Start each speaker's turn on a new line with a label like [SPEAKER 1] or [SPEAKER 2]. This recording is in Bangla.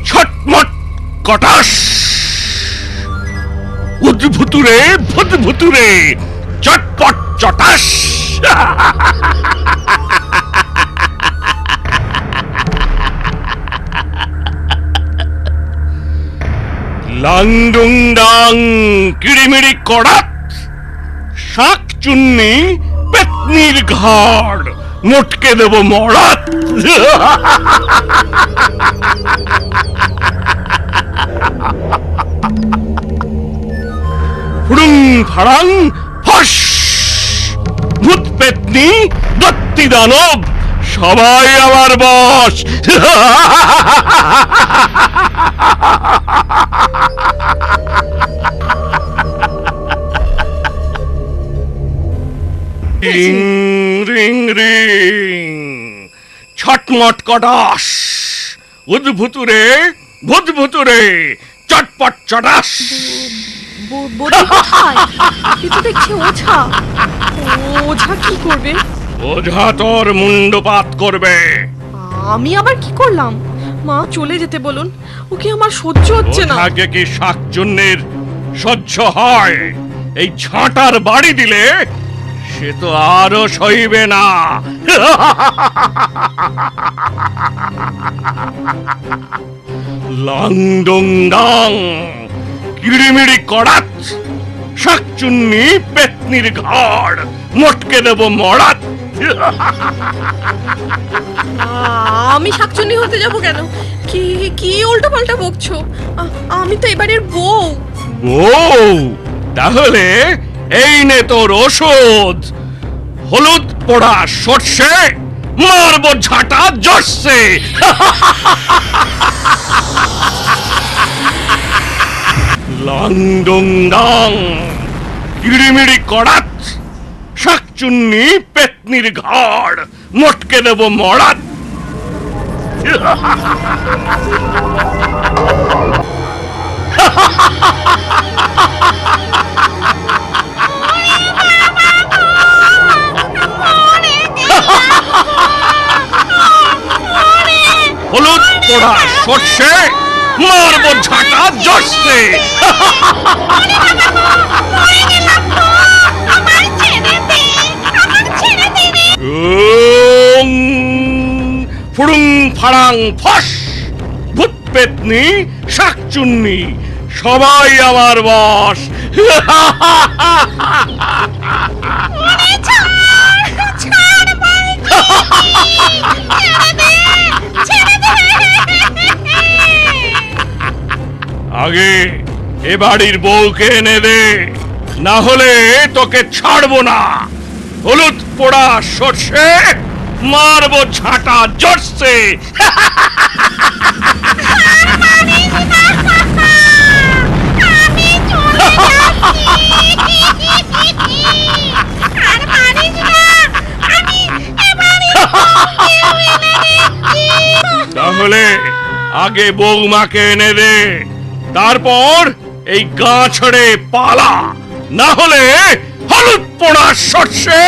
[SPEAKER 1] ছটমট কটাস, উদ্ভুতুরে ভুতভুতুরে, চটপট চটাস। লাংডুং ডাং কিড়িমিড়ি কড়াত, শাক চুন্নি পেতনির ঘাড়, মোটকে দেব মরাত। ফুড়ুং ফাড়াং ফস, ভূত পেতনি দত্তি দানব সবাই আমার বশ। রিং রিং রিং, ছটমট কটাস, উদ্ভুতুরে ভুতভুতুরে, চটপট চটাস।
[SPEAKER 2] ওঝা কি করবে?
[SPEAKER 1] ওঝা তোর মুন্ডপাত করবে।
[SPEAKER 2] আমি আবার কি করলাম? মা চলে যেতে বলুন, ওকে আমার সহ্য হচ্ছে না।
[SPEAKER 1] ওঝাকে কি শাকচুন্নির সহ্য হয়? এই ঝাঁটার বাড়ি দিলে সে তো আরো সইবে না। লাংডুং ডাং কিড়িমিড়ি কড়াত, শাকচুন্নি পেতনির ঘাড়, মোটকে দেব মরাত।
[SPEAKER 2] আমি শাকচুন্নি হতে যাব কেন? কি কি উল্টো পাল্টা বকছো? আমি তো এবারের বউ।
[SPEAKER 1] বউ? তাহলে এই নে তোর ওষুধ। হলুদ পোড়া সর্ষে, মারবো ঝাঁটা জর্ষে। লাংডুং ডাং কিড়িমিড়ি কড়াত, শাকচুন্নি পেতনির ঘাড়, মোটকে দেব মরাত। হলুদ পোড়া সর্ষে, মারবো ঝাঁটা জর্ষে। ফুড়ুং ফাড়াং ফস, ভূত পেতনি শাকচুন্নি সবাই আমার বশ। আগে এ বাড়ির বউকে এনে দে, না হলে তোকে ছাড়বো না। হলুদ পোড়া সর্ষে, মারবো ঝাঁটা জর্ষে। তাহলে আগে বৌমাকে এনে দে, তারপর এই গা ছেড়ে পালা, না হলে হলুদ পোড়া সর্ষে।